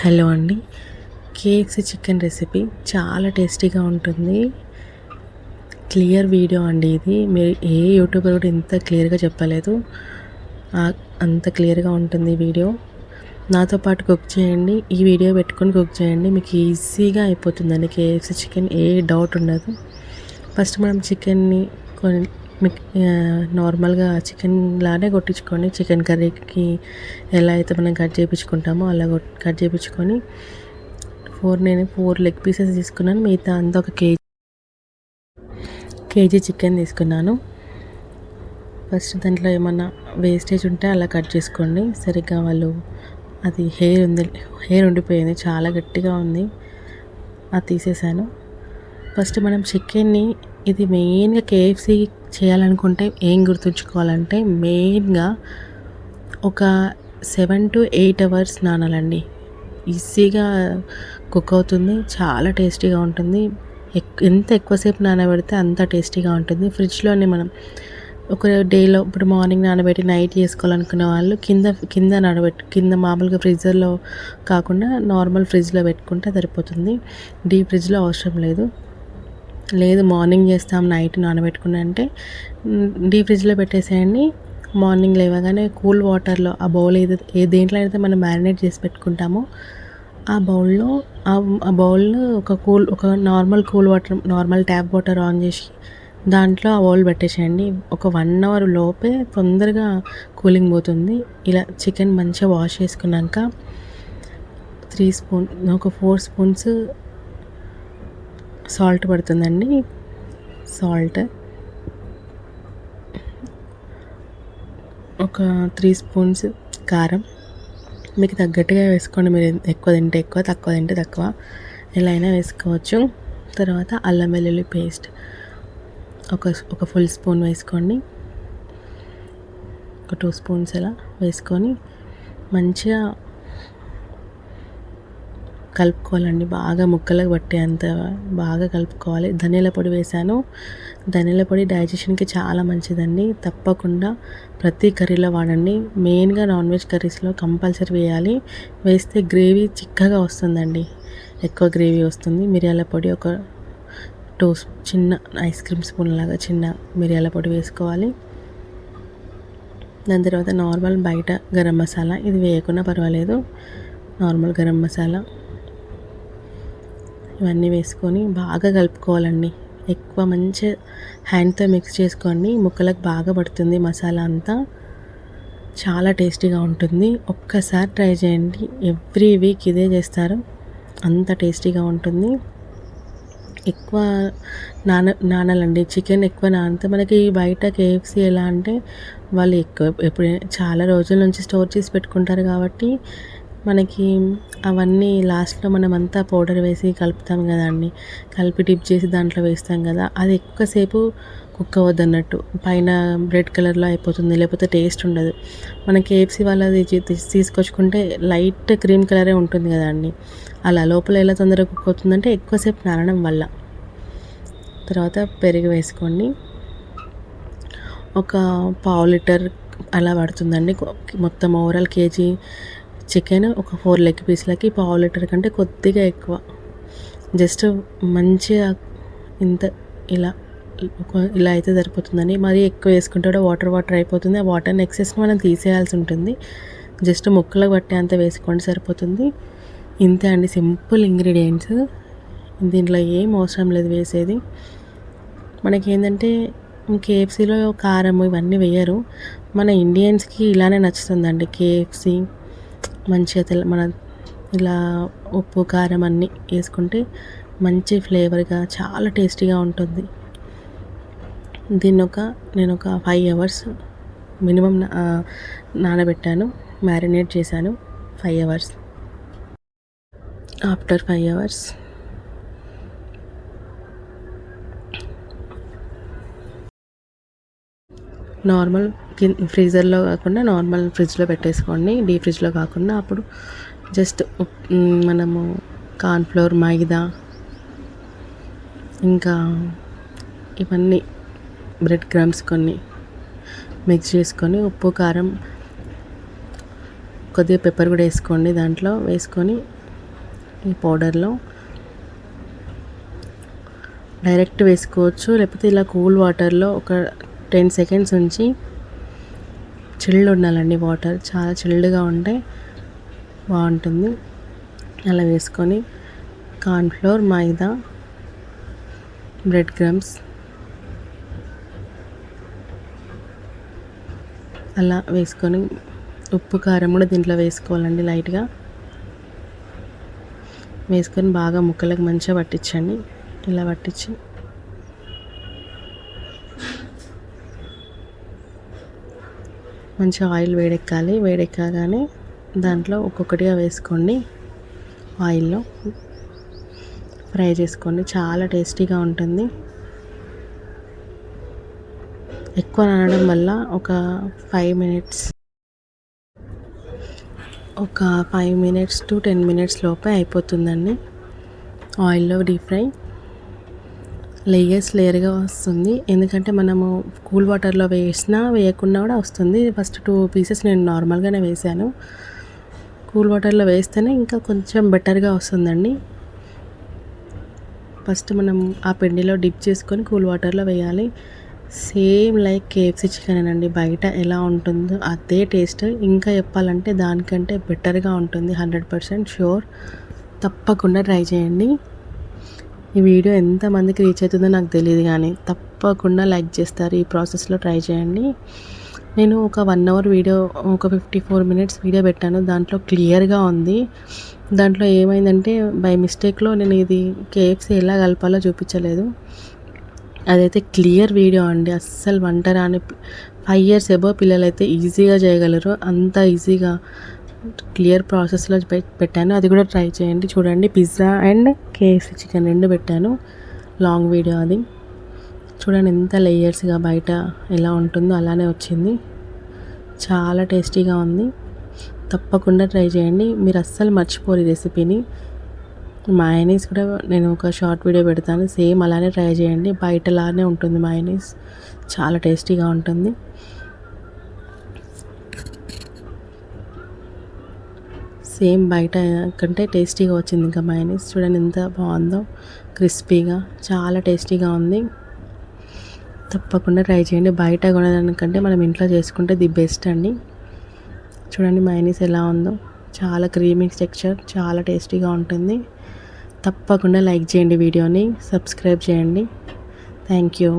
Hello అండి. KFC chicken recipe చాలా టేస్టీగా ఉంటుంది. క్లియర్ వీడియో అండి ఇది. మీరు ఏ యూట్యూబర్ కూడా ఇంత క్లియర్‌గా చెప్పలేదు. అంత క్లియర్‌గా ఉంటుంది వీడియో. నాతో పాటు కుక్ చేయండి. ఈ వీడియో పెట్టుకొని కుక్ చేయండి. మీకు ఈజీగా అయిపోతుందండి కేఎఫ్‌సీ చికెన్. ఏ డౌట్ ఉండదు. ఫస్ట్ మనం చికెన్‌ని కొన్ని నార్మల్గా చికెన్ లానే కొట్టించుకొని, చికెన్ కర్రీకి ఎలా అయితే మనం కట్ చేయించుకుంటామో అలా కట్ చేయించుకొని, నేను 4 లెగ్ పీసెస్ తీసుకున్నాను. మిగతా అంతా ఒక కేజీ చికెన్ తీసుకున్నాను. ఫస్ట్ దాంట్లో ఏమన్నా వేస్టేజ్ ఉంటే అలా కట్ చేసుకోండి. సరిగ్గా అది హెయిర్ ఉండిపోయింది, చాలా గట్టిగా ఉంది, అది తీసేసాను. ఫస్ట్ మనం చికెన్ని, ఇది మెయిన్గా కేఎఫ్సీ చేయాలనుకుంటే ఏం గుర్తుంచుకోవాలంటే మెయిన్గా ఒక 7 to 8 అవర్స్ నానాలండి. ఈజీగా కుక్ అవుతుంది, చాలా టేస్టీగా ఉంటుంది. ఎంత ఎక్కువసేపు నానబెడితే అంత టేస్టీగా ఉంటుంది. ఫ్రిడ్జ్లోనే మనం ఒక డేలో, ఇప్పుడు మార్నింగ్ నానబెట్టి నైట్ చేసుకోవాలనుకునే వాళ్ళు కింద మామూలుగా ఫ్రీజర్లో కాకుండా నార్మల్ ఫ్రిడ్జ్లో పెట్టుకుంటే సరిపోతుంది. డీప్ ఫ్రిడ్జ్లో అవసరం లేదు మార్నింగ్ చేస్తాం నైట్ నానబెట్టుకున్నా అంటే డీప్ ఫ్రిడ్జ్లో పెట్టేసేయండి. మార్నింగ్ లేవగానే కూల్ వాటర్లో ఆ బౌల్ దేంట్లో అయితే మనం మ్యారినేట్ చేసి పెట్టుకుంటామో ఆ బౌల్లో ఒక normal cool water, normal tap water on చేసి దాంట్లో ఆ బౌల్ పెట్టేసేయండి. ఒక 1 అవర్ లోపే తొందరగా కూలింగ్ పోతుంది. ఇలా చికెన్ మంచిగా వాష్ చేసుకున్నాక 4 స్పూన్స్ సాల్ట్ పడుతుందండి. సాల్ట్ ఒక 3 స్పూన్స్ కారం మీకు తగ్గట్టుగా వేసుకోండి. మీరు ఎక్కువ తింటే ఎక్కువ, తక్కువ తింటే తక్కువ, ఎలా అయినా వేసుకోవచ్చు. తర్వాత అల్లం వెల్లుల్లి పేస్ట్ ఒక ఫుల్ స్పూన్ వేసుకోండి. ఒక 2 స్పూన్స్ అలా వేసుకొని మంచిగా కలుపుకోవాలండి. బాగా ముక్కలకు పట్టేంత బాగా కలుపుకోవాలి. ధనియాల పొడి వేసాను. ధనియాల పొడి డైజెషన్కి చాలా మంచిదండి. తప్పకుండా ప్రతి కర్రీలో వాడండి. మెయిన్గా నాన్ వెజ్ కర్రీస్లో కంపల్సరీ వేయాలి. వేస్తే గ్రేవీ చిక్కగా వస్తుందండి, ఎక్కువ గ్రేవీ వస్తుంది. మిరియాల పొడి ఒక 2 చిన్న ఐస్ క్రీమ్ స్పూన్ లాగా చిన్న మిరియాల పొడి వేసుకోవాలి. దాని తర్వాత నార్మల్ బయట గరం మసాలా, ఇది వేయకున్నా పర్వాలేదు, నార్మల్ గరం మసాలా ఇవన్నీ వేసుకొని బాగా కలుపుకోవాలండి. ఎక్కువ మంచిగా హ్యాండ్తో మిక్స్ చేసుకోండి. ముక్కలకు బాగా పడుతుంది మసాలా అంతా, చాలా టేస్టీగా ఉంటుంది. ఒక్కసారి ట్రై చేయండి. ఎవ్రీ వీక్ ఇదే చేస్తారు, అంత టేస్టీగా ఉంటుంది. ఎక్కువ నానాలండి. చికెన్ ఎక్కువ నానితే మనకి బయట కేఎఫ్సీ ఎలా అంటే వాళ్ళు ఎప్పుడు చాలా రోజుల నుంచి స్టోర్ చేసి పెట్టుకుంటారు కాబట్టి మనకి అవన్నీ లాస్ట్లో మనమంతా పౌడర్ వేసి కలుపుతాం కదండి, కలిపి డిప్ చేసి దాంట్లో వేస్తాం కదా, అది ఎక్కువసేపు కుక్ అవ్వద్దు అన్నట్టు. పైన రెడ్ కలర్లో అయిపోతుంది, లేకపోతే టేస్ట్ ఉండదు. మన కేఎఫ్సీ వాళ్ళది తీసుకొచ్చుకుంటే లైట్ క్రీమ్ కలరే ఉంటుంది కదండి, అలా లోపల ఎలా తొందరగా కుక్ అవుతుందంటే ఎక్కువసేపు నానడం వల్ల. తర్వాత పెరుగు వేసుకోండి. ఒక 1/2 లీటర్ అలా పడుతుందండి మొత్తం. ఓవరాల్ కేజీ చికెన్ ఒక 4 లెగ్ పీస్లకి 1/2 లీటర్ కంటే కొద్దిగా ఎక్కువ. జస్ట్ మంచిగా ఇంత ఇలా అయితే సరిపోతుందని. మరీ ఎక్కువ వేసుకుంటే వాటర్ అయిపోతుంది. ఆ వాటర్ని ఎక్సెస్ మనం తీసేయాల్సి ఉంటుంది. జస్ట్ ముక్కలకు పట్టే అంత వేసుకోండి, సరిపోతుంది. ఇంతే అండి, సింపుల్ ఇంగ్రీడియంట్స్. దీంట్లో ఏం అవసరం లేదు వేసేది. మనకేంటంటే కేఎఫ్సీలో కారం ఇవన్నీ వేయరు. మన ఇండియన్స్కి ఇలానే నచ్చుతుందండి కేఎఫ్సీ. మంచిగా మన ఇలా ఉప్పు కారం అన్నీ వేసుకుంటే మంచి ఫ్లేవర్గా చాలా టేస్టీగా ఉంటుంది. నేను ఒక 5 అవర్స్ మినిమం నానబెట్టాను, మ్యారినేట్ చేశాను 5 అవర్స్. ఆఫ్టర్ 5 అవర్స్ నార్మల్ ఫ్రీజర్లో కాకుండా నార్మల్ ఫ్రిడ్జ్లో పెట్టేసుకోండి, డీప్ ఫ్రిడ్జ్లో కాకుండా. అప్పుడు జస్ట్ మనము కార్న్ఫ్లోర్, మైదా, ఇంకా ఇవన్నీ బ్రెడ్ క్రమ్స్ కొన్ని మిక్స్ చేసుకొని, ఉప్పు కారం కొద్దిగా పెప్పర్ కూడా వేసుకోండి. దాంట్లో వేసుకొని ఈ పౌడర్లో డైరెక్ట్ వేసుకోవచ్చు, లేకపోతే ఇలా కూల్ వాటర్లో ఒక 10 సెకండ్స్ ఉంచి చిల్డ్ ఉండాలండి. వాటర్ చాలా చిల్డ్గా ఉంటే బాగుంటుంది. అలా వేసుకొని కార్న్ఫ్లోర్, మైదా, బ్రెడ్ క్రమ్స్ అలా వేసుకొని ఉప్పు కారం కూడా దీంట్లో వేసుకోవాలండి. లైట్గా వేసుకొని బాగా ముక్కలకు మంచిగా పట్టించండి. ఇలా పట్టించి మంచిగా ఆయిల్ వేడెక్కాలి. వేడెక్కగానే దాంట్లో ఒక్కొక్కటిగా వేసుకోండి. ఆయిల్లో ఫ్రై చేసుకోండి. చాలా టేస్టీగా ఉంటుంది. ఎక్కువ నానడం వల్ల ఒక 5 మినిట్స్ టు 10 మినిట్స్ లోపే అయిపోతుందండి. ఆయిల్లో డీప్ ఫ్రై లేయర్గా వస్తుంది. ఎందుకంటే మనము కూల్ వాటర్లో వేసినా వేయకుండా కూడా వస్తుంది. ఫస్ట్ 2 పీసెస్ నేను నార్మల్గానే వేసాను. కూల్ వాటర్లో వేస్తేనే ఇంకా కొంచెం బెటర్గా వస్తుందండి. ఫస్ట్ మనం ఆ పిండిలో డిప్ చేసుకొని కూల్ వాటర్లో వేయాలి. సేమ్ లైక్ KFC చికెన్ అండి. బయట ఎలా ఉంటుందో అదే టేస్ట్, ఇంకా చెప్పాలంటే దానికంటే బెటర్గా ఉంటుంది. 100% షూర్. తప్పకుండా ట్రై చేయండి. ఈ వీడియో ఎంతమందికి రీచ్ అవుతుందో నాకు తెలియదు, కానీ తప్పకుండా లైక్ చేస్తారు. ఈ ప్రాసెస్లో ట్రై చేయండి. నేను ఒక 1 అవర్ వీడియో, ఒక 54 మినిట్స్ వీడియో పెట్టాను. దాంట్లో క్లియర్గా ఉంది. దాంట్లో ఏమైందంటే బై మిస్టేక్లో నేను ఇది KFC ఎలా కలపాలో చూపించలేదు. అదైతే క్లియర్ వీడియో అండి. అస్సలు వంట రాని 5 years అబోవ్ పిల్లలైతే ఈజీగా చేయగలరు. అంత ఈజీగా క్లియర్ ప్రాసెస్లో పెట్టాను. అది కూడా ట్రై చేయండి. చూడండి, పిజ్జా అండ్ KFC చికెన్ 2 పెట్టాను. లాంగ్ వీడియో అది. చూడండి ఎంత లేయర్స్గా బయట ఎలా ఉంటుందో అలానే వచ్చింది. చాలా టేస్టీగా ఉంది. తప్పకుండా ట్రై చేయండి. మీరు అస్సలు మర్చిపోరు ఈ రెసిపీని. మయోనీస్ కూడా నేను ఒక షార్ట్ వీడియో పెడతాను. సేమ్ అలానే ట్రై చేయండి. బయటలానే ఉంటుంది మయోనీస్. చాలా టేస్టీగా ఉంటుంది. సేమ్ బయట కంటే టేస్టీగా వచ్చింది ఇంకా మయోనీస్. చూడండి ఎంత బాగుందో, క్రిస్పీగా, చాలా టేస్టీగా ఉంది. తప్పకుండా ట్రై చేయండి. బయట కొనేదానికంటే మనం ఇంట్లో చేసుకుంటే ది బెస్ట్ అండి. చూడండి మయోనీస్ ఎలా ఉందో, చాలా క్రీమీ టెక్స్చర్, చాలా టేస్టీగా ఉంటుంది. తప్పకుండా లైక్ చేయండి వీడియోని, సబ్స్క్రైబ్ చేయండి. Thank you.